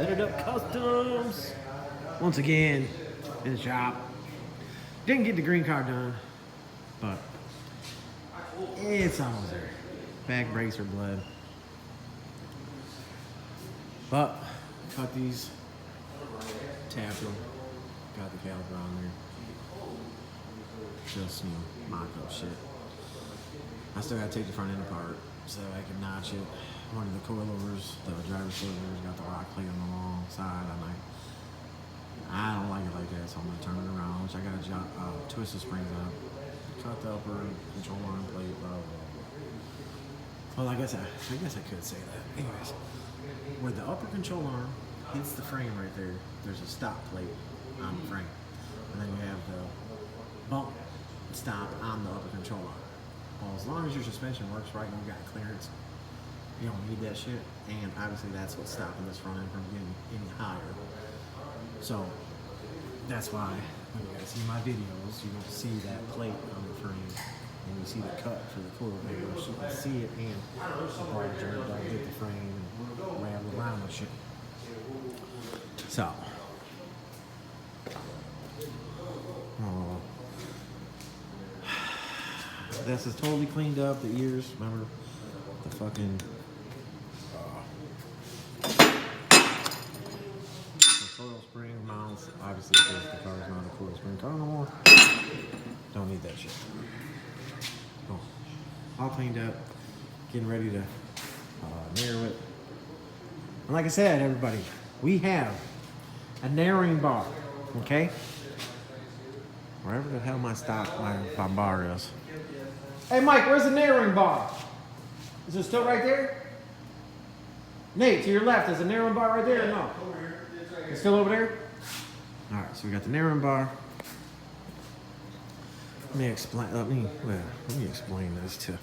Bedded Up Customs. Once again, in the shop. Didn't get the green card done, but it's almost there. Back bracer blood. But, cut these, tapped them, got the caliper on there. Just, you know, mock up shit. I still gotta take the front end apart so I can notch it. One of the coilovers, the driver's cylinders, got the rock plate on the wrong side. I don't like it like that, so I'm gonna turn it around, which I gotta twist the springs up, cut the upper control arm plate, blah, blah, blah. Well, I guess I could say that. Anyways, where the upper control arm hits the frame right there, there's a stop plate on the frame. And then you have the bump stop on the upper control arm. Well, as long as your suspension works right and you got clearance, you don't need that shit. And obviously that's what's stopping this front end from getting any higher. So that's why when you guys see my videos, you don't see that plate on the frame. And you see the cut for the Coilover. So you can see it and the bar joint don't hit the frame and rattle around and shit. So this is totally cleaned up. The ears, remember the fucking the coil spring mounts. Obviously, because the car's not a coil spring car no more. Don't need that shit. Boom. All cleaned up. Getting ready to narrow it. And like I said, everybody, we have a narrowing bar. Okay. Wherever the hell my bar is. Hey, Mike, where's the narrowing bar? Is it still right there? Nate, to your left, is the narrowing bar right there or no? Over here. It's right here. It's still over there? All right, so we got the narrowing bar. Let me explain this to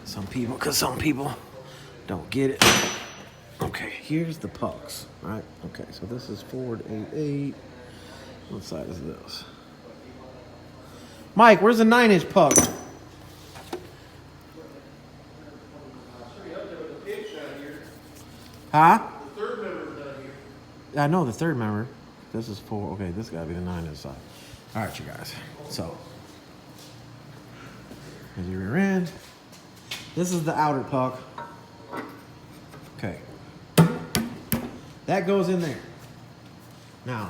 some people, because some people don't get it. Okay, here's the pucks, right? Okay, so this is Ford 88. What side is this? Mike, where's the 9-inch puck? Huh? The third member's down here. I know the third member. This is 4. Okay, this gotta be the 9-inch side. All right, you guys. So, here's your rear end. This is the outer puck. Okay. That goes in there. Now,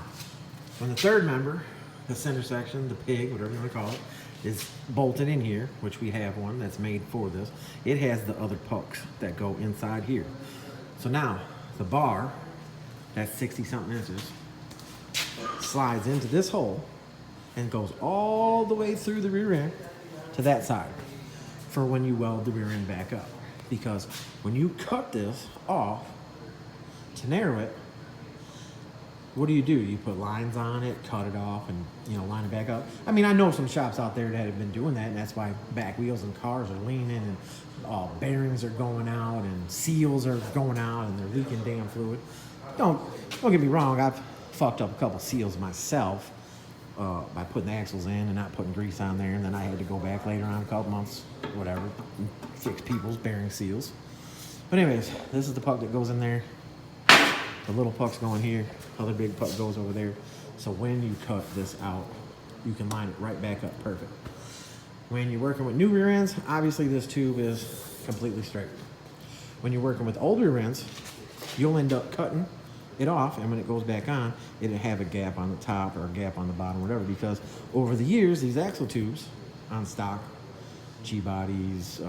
when the third member, the center section, the pig, whatever you want to call it, is bolted in here, which we have one that's made for this, it has the other pucks that go inside here. So now, the bar, that's 60-something inches, slides into this hole and goes all the way through the rear end to that side for when you weld the rear end back up. Because when you cut this off to narrow it, what do? You put lines on it, cut it off, and line it back up. I mean, I know some shops out there that have been doing that, and that's why back wheels and cars are leaning, and bearings are going out, and seals are going out, and they're leaking damn fluid. Don't get me wrong, I've fucked up a couple seals myself by putting the axles in and not putting grease on there, and then I had to go back later on, a couple months, whatever, and fix people's bearing seals. But anyways, this is the puck that goes in there. The little puck's going here, other big puck goes over there. So when you cut this out, you can line it right back up perfect. When you're working with new rear ends, obviously this tube is completely straight. When you're working with old rear ends, you'll end up cutting it off, and when it goes back on, it'll have a gap on the top or a gap on the bottom, whatever, because over the years, these axle tubes on stock, GBODYS,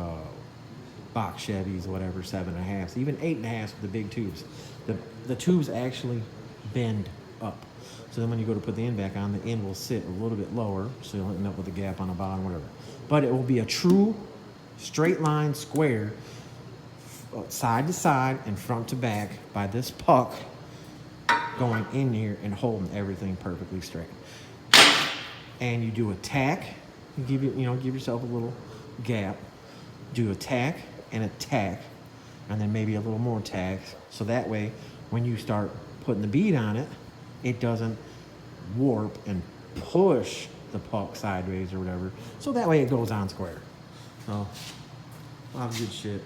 box Chevys, whatever, 7.5s, even 8.5s with the big tubes. The tubes actually bend up. So then when you go to put the end back on, the end will sit a little bit lower, so you'll end up with a gap on the bottom, whatever. But it will be a true straight line square, side to side and front to back by this puck going in here and holding everything perfectly straight. And you do a tack, you give yourself a little gap, do a tack and a tack, and then maybe a little more tacks, so that way when you start putting the bead on it, it doesn't warp and push the puck sideways or whatever, so that way it goes on square. So a lot of good shit,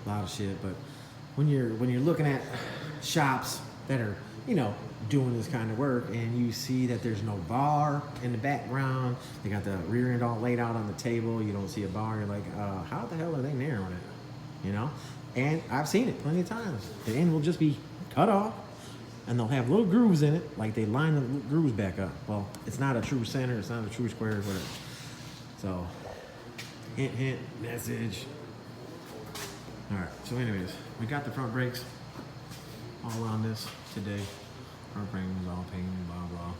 a lot of shit. But when you're looking at shops that are, you know, doing this kind of work, and you see that there's no bar in the background. They got the rear end all laid out on the table. You don't see a bar. You're like, how the hell are they narrowing it? You know? And I've seen it plenty of times. The end will just be cut off, and they'll have little grooves in it, like they line the grooves back up. Well, it's not a true center. It's not a true square, whatever. So, hint, hint, message. All right, so anyways, we got the front brakes all on this today. Front frames all painted, blah, blah.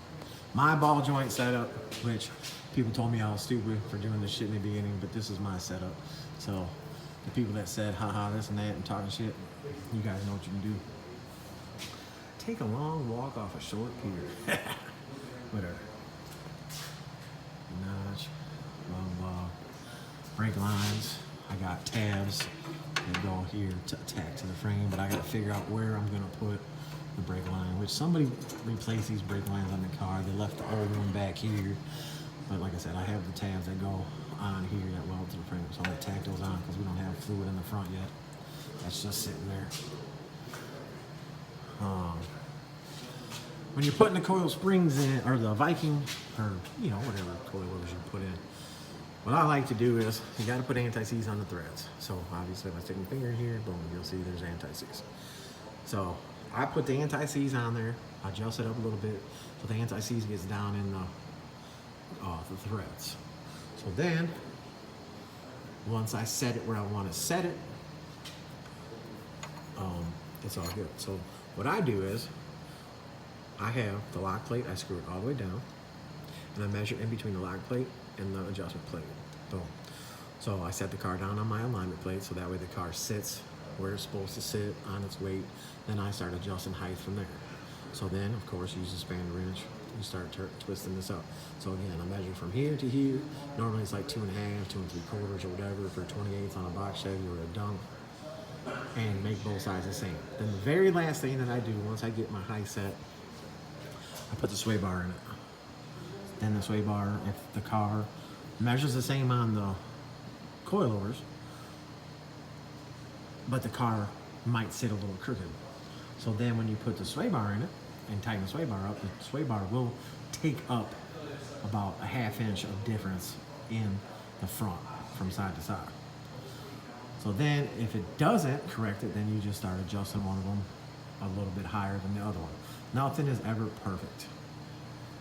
My ball joint setup, which people told me I was stupid for doing this shit in the beginning, but this is my setup. So the people that said, haha, this and that, and talking shit, you guys know what you can do. Take a long walk off a short pier. Whatever. Notch, blah, blah. Brake lines. I got tabs that go here to attach to the frame, but I got to figure out where I'm going to put the brake line, which somebody replaced these brake lines on the car. They left the old one back here. But like I said, I have the tabs that go on here that weld to the frame. So I'm going to tack those on because we don't have fluid in the front yet. That's just sitting there. When you're putting the coil springs in, or the Viking, or you know, whatever coilovers you put in, what I like to do is, you got to put anti-seize on the threads. So obviously if I stick my finger in here, boom, you'll see there's anti-seize. So I put the anti-seize on there, I adjust it up a little bit so the anti-seize gets down in the threads. So then, once I set it where I want to set it, it's all good. So what I do is, I have the lock plate, I screw it all the way down, and I measure in between the lock plate and the adjustment plate. Boom. So I set the car down on my alignment plate so that way the car sits where it's supposed to sit on its weight. Then I start adjusting height from there. So then, of course, use the span wrench. You start twisting this up. So again, I measure from here to here. Normally it's like 2 1/2, 2 3/4 or whatever for 28 on a box Chevy or a dunk. And make both sides the same. Then the very last thing that I do, once I get my height set, I put the sway bar in it. Then the sway bar, if the car measures the same on the coilovers, but the car might sit a little crooked. So then when you put the sway bar in it and tighten the sway bar up, the sway bar will take up about a 1/2 inch of difference in the front from side to side. So then if it doesn't correct it, then you just start adjusting one of them a little bit higher than the other one. Nothing is ever perfect.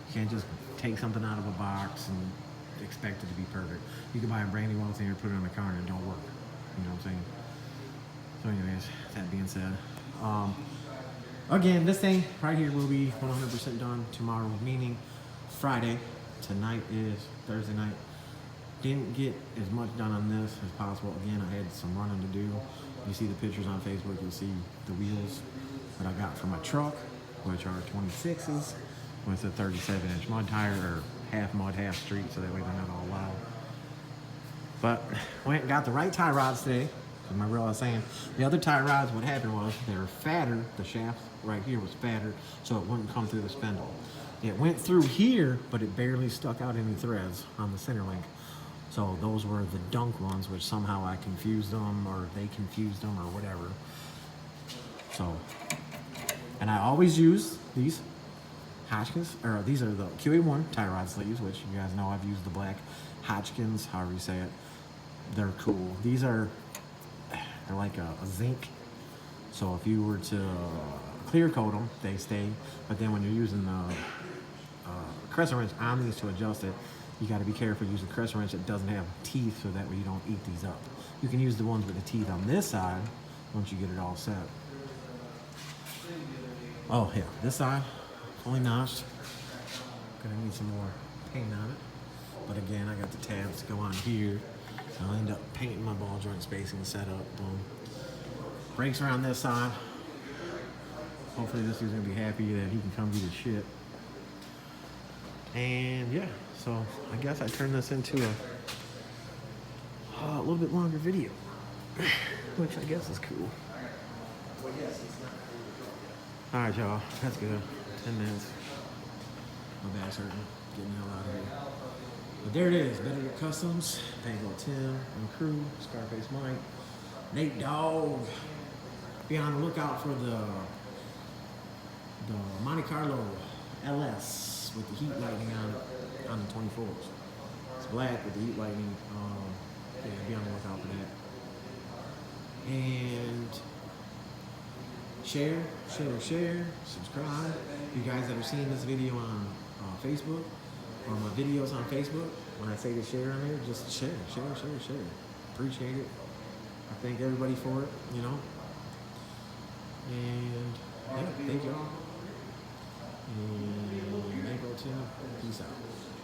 You can't just take something out of a box and expect it to be perfect. You can buy a brand new one thing and put it on the car and it don't work. You know what I'm saying? So anyways, that being said, again, this thing right here will be 100% done tomorrow, meaning Friday. Tonight is Thursday night. Didn't get as much done on this as possible. Again, I had some running to do. You see the pictures on Facebook, you'll see the wheels that I got for my truck, which are 26s with a 37-inch mud tire, or half mud, half street, so that way they're not all loud. But went and got the right tie rods today. Remember what I was saying? The other tie rods, what happened was they were fatter. The shaft right here was fatter, so it wouldn't come through the spindle. It went through here, but it barely stuck out any threads on the center link. So those were the dunk ones, which somehow I confused them, or they confused them, or whatever. So, and I always use these Hotchkins, or these are the QA1 tie rod sleeves, which you guys know I've used the black Hotchkins, however you say it. They're cool. These are, they're like a zinc. So if you were to clear coat them, they stay. But then when you're using the crescent wrench on these to adjust it, you got to be careful using a crescent wrench that doesn't have teeth, so that way you don't eat these up. You can use the ones with the teeth on this side once you get it all set. Oh yeah, this side fully notched. Gonna need some more paint on it. But again, I got the tabs to go on here. I'll end up painting my ball joint spacing setup. Boom. Brakes are on this side. Hopefully this dude's gonna be happy that he can come do the shit. And yeah, so I guess I turned this into a little bit longer video, which I guess is cool. All right, y'all, that's good. 10 minutes. My back's hurting. Getting the hell out of here. But there it is. Better Get Customs, Bankrolltim and crew, Scarface Mike, Nate Dogg. Be on the lookout for the the Monte Carlo LS with the heat lightning on the 24s. It's black with the heat lightning. Yeah, be on the lookout for that. And share, subscribe. You guys that are seeing this video on Facebook, or my videos on Facebook, when I say to share on there, just share. Appreciate it. I thank everybody for it, you know. And yeah, thank y'all. And Bankrolltim, peace out.